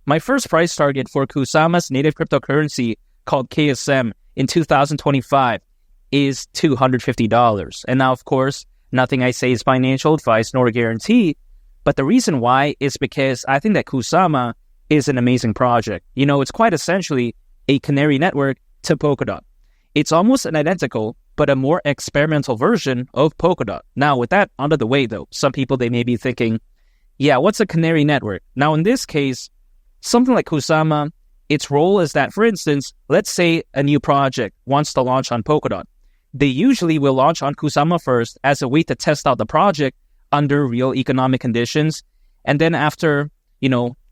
My first price target for Kusama's native cryptocurrency called KSM in 2025 is $250. And now, of course, nothing I say is financial advice nor a guarantee, but the reason why is because I think that Kusama is an amazing project. It's quite essentially a canary network to Polkadot. It's almost an identical, but a more experimental version of Polkadot. Now, with that out of the way, though, some people, they may be thinking, yeah, what's a canary network? Now, in this case, something like Kusama, its role is that, for instance, let's say a new project wants to launch on Polkadot. They usually will launch on Kusama first as a way to test out the project under real economic conditions. And then after,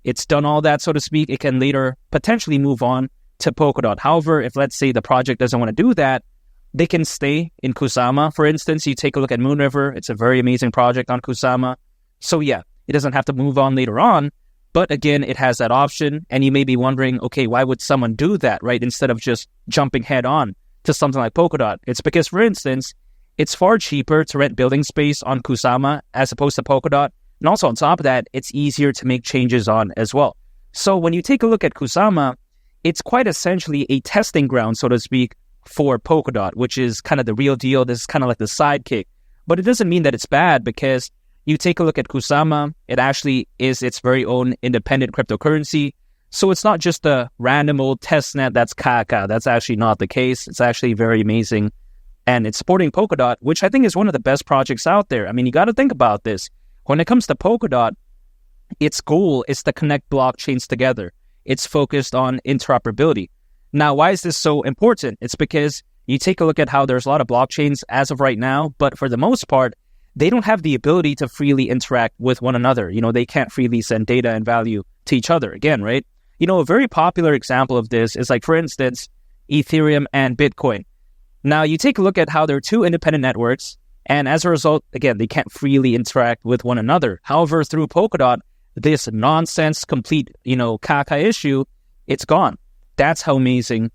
it's done all that, so to speak, it can later potentially move on to Polkadot. However, if let's say the project doesn't want to do that, they can stay in Kusama. For instance, you take a look at Moonriver. It's a very amazing project on Kusama. So yeah, it doesn't have to move on later on. But again, it has that option. And you may be wondering, okay, why would someone do that, right? Instead of just jumping head on to something like Polkadot. It's because, for instance, it's far cheaper to rent building space on Kusama as opposed to Polkadot. And also on top of that, it's easier to make changes on as well. So when you take a look at Kusama, it's quite essentially a testing ground, so to speak, for Polkadot, which is kind of the real deal. This is kind of like the sidekick. But it doesn't mean that it's bad, because you take a look at Kusama, it actually is its very own independent cryptocurrency. So it's not just a random old testnet that's caca. That's actually not the case. It's actually very amazing. And it's supporting Polkadot, which I think is one of the best projects out there. I mean, you got to think about this. When it comes to Polkadot, its goal is to connect blockchains together. It's focused on interoperability. Now, why is this so important? It's because you take a look at how there's a lot of blockchains as of right now, but for the most part, they don't have the ability to freely interact with one another. They can't freely send data and value to each other again, right? A very popular example of this is like, for instance, Ethereum and Bitcoin. Now, you take a look at how they're two independent networks, and as a result, again, they can't freely interact with one another. However, through Polkadot, this nonsense, complete, caca issue, it's gone. That's how amazing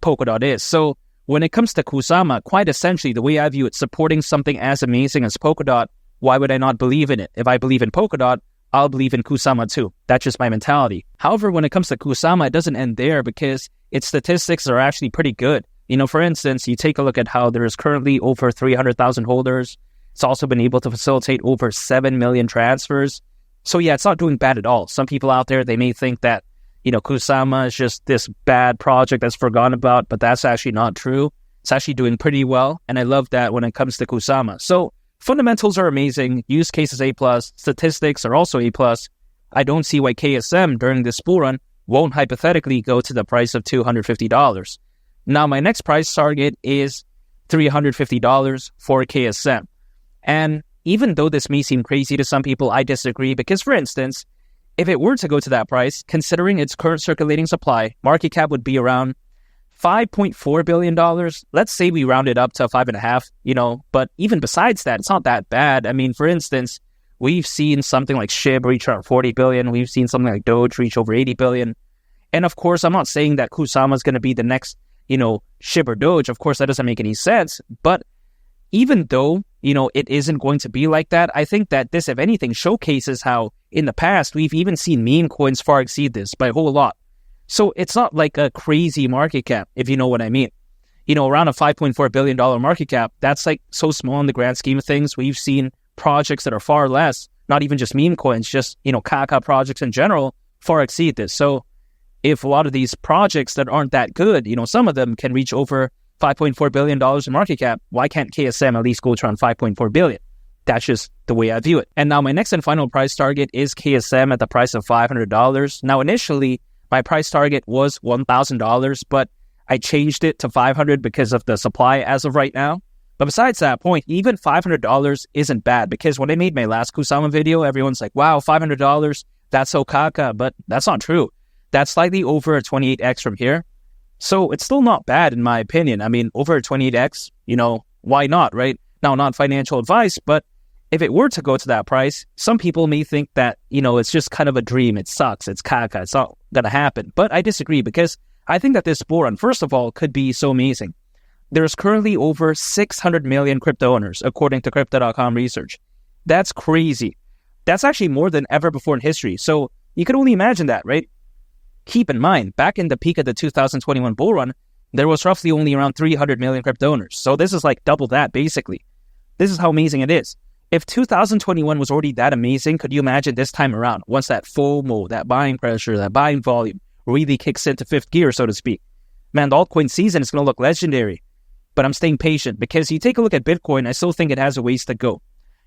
Polkadot is. So when it comes to Kusama, quite essentially, the way I view it, supporting something as amazing as Polkadot, why would I not believe in it? If I believe in Polkadot, I'll believe in Kusama too. That's just my mentality. However, when it comes to Kusama, it doesn't end there, because its statistics are actually pretty good. For instance, you take a look at how there is currently over 300,000 holders. It's also been able to facilitate over 7 million transfers. So yeah, it's not doing bad at all. Some people out there, they may think that, Kusama is just this bad project that's forgotten about, but that's actually not true. It's actually doing pretty well, and I love that when it comes to Kusama. So fundamentals are amazing. Use cases A+. Statistics are also A+. I don't see why KSM during this bull run won't hypothetically go to the price of $250. Now, my next price target is $350 for KSM. And even though this may seem crazy to some people, I disagree, because, for instance, if it were to go to that price, considering its current circulating supply, market cap would be around $5.4 billion. Let's say we round it up to 5.5, but even besides that, it's not that bad. I mean, for instance, we've seen something like SHIB reach around 40 billion. We've seen something like Doge reach over 80 billion. And of course, I'm not saying that Kusama is going to be the next, SHIB or Doge. Of course, that doesn't make any sense. But even though, it isn't going to be like that, I think that this, if anything, showcases how in the past, we've even seen meme coins far exceed this by a whole lot. So it's not like a crazy market cap, if you know what I mean. Around a $5.4 billion market cap, that's like so small in the grand scheme of things. We've seen projects that are far less, not even just meme coins, just, caca projects in general, far exceed this. So if a lot of these projects that aren't that good, some of them can reach over $5.4 billion in market cap, why can't KSM at least go to around $5.4 billion? That's just the way I view it. And now my next and final price target is KSM at the price of $500. Now, initially, my price target was $1,000, but I changed it to $500 because of the supply as of right now. But besides that point, even $500 isn't bad, because when I made my last Kusama video, everyone's like, wow, $500, that's so caca, but that's not true. That's slightly over a 28x from here. So it's still not bad in my opinion. I mean, over a 28x, why not, right? Now, not financial advice, but if it were to go to that price, some people may think that, it's just kind of a dream. It sucks. It's caca. It's not going to happen. But I disagree, because I think that this bull run, first of all, could be so amazing. There's currently over 600 million crypto owners, according to Crypto.com research. That's crazy. That's actually more than ever before in history. So you can only imagine that, right? keep in mind, back in the peak of the 2021 bull run, there was roughly only around 300 million crypto owners. So this is like double that, basically. This is how amazing it is. If 2021 was already that amazing, could you imagine this time around, once that FOMO, that buying pressure, that buying volume really kicks into fifth gear, so to speak? Man, the altcoin season is going to look legendary. But I'm staying patient because you take a look at Bitcoin, I still think it has a ways to go.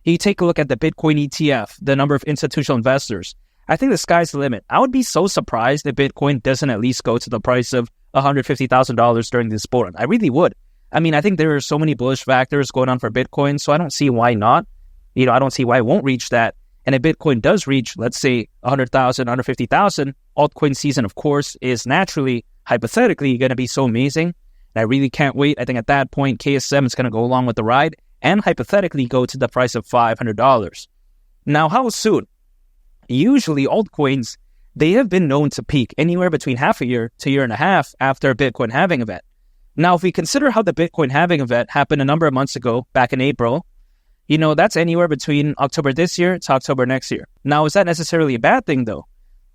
You take a look at the Bitcoin ETF, the number of institutional investors. I think the sky's the limit. I would be so surprised if Bitcoin doesn't at least go to the price of $150,000 during this bull run. I really would. I mean, I think there are so many bullish factors going on for Bitcoin, so I don't see why not. I don't see why it won't reach that. And if Bitcoin does reach, let's say, 100,000, 150,000, altcoin season, of course, is naturally, hypothetically, going to be so amazing. And I really can't wait. I think at that point, KSM is going to go along with the ride and hypothetically go to the price of $500. Now, how soon? Usually, altcoins, they have been known to peak anywhere between half a year to a year and a half after a Bitcoin halving event. Now, if we consider how the Bitcoin halving event happened a number of months ago, back in April, that's anywhere between October this year to October next year. Now, is that necessarily a bad thing, though?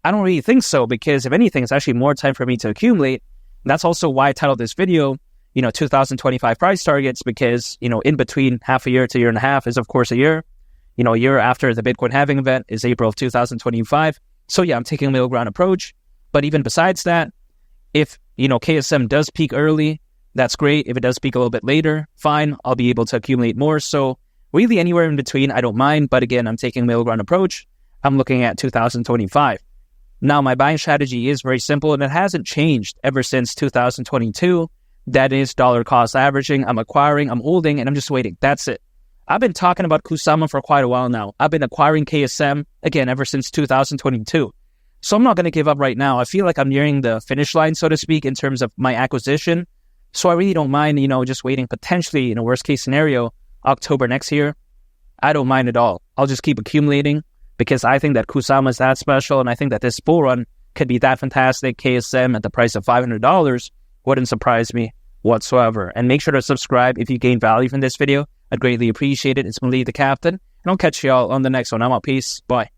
I don't really think so, because if anything, it's actually more time for me to accumulate. That's also why I titled this video, 2025 price targets, because, in between half a year to a year and a half is, of course, a year. A year after the Bitcoin halving event is April of 2025. So yeah, I'm taking a middle ground approach. But even besides that, if, KSM does peak early, that's great. If it does peak a little bit later, fine, I'll be able to accumulate more. So really anywhere in between, I don't mind. But again, I'm taking a middle ground approach. I'm looking at 2025. Now, my buying strategy is very simple, and it hasn't changed ever since 2022. That is dollar cost averaging. I'm acquiring, I'm holding, and I'm just waiting. That's it. I've been talking about Kusama for quite a while now. I've been acquiring KSM, again, ever since 2022. So I'm not going to give up right now. I feel like I'm nearing the finish line, so to speak, in terms of my acquisition. So I really don't mind, just waiting potentially, in a worst case scenario, October next year. I don't mind at all. I'll just keep accumulating because I think that Kusama is that special, and I think that this bull run could be that fantastic. KSM at the price of $500 wouldn't surprise me whatsoever. And make sure to subscribe if you gain value from this video. I'd greatly appreciate it. It's been Lee the Captain, and I'll catch y'all on the next one. I'm out. Peace. Bye.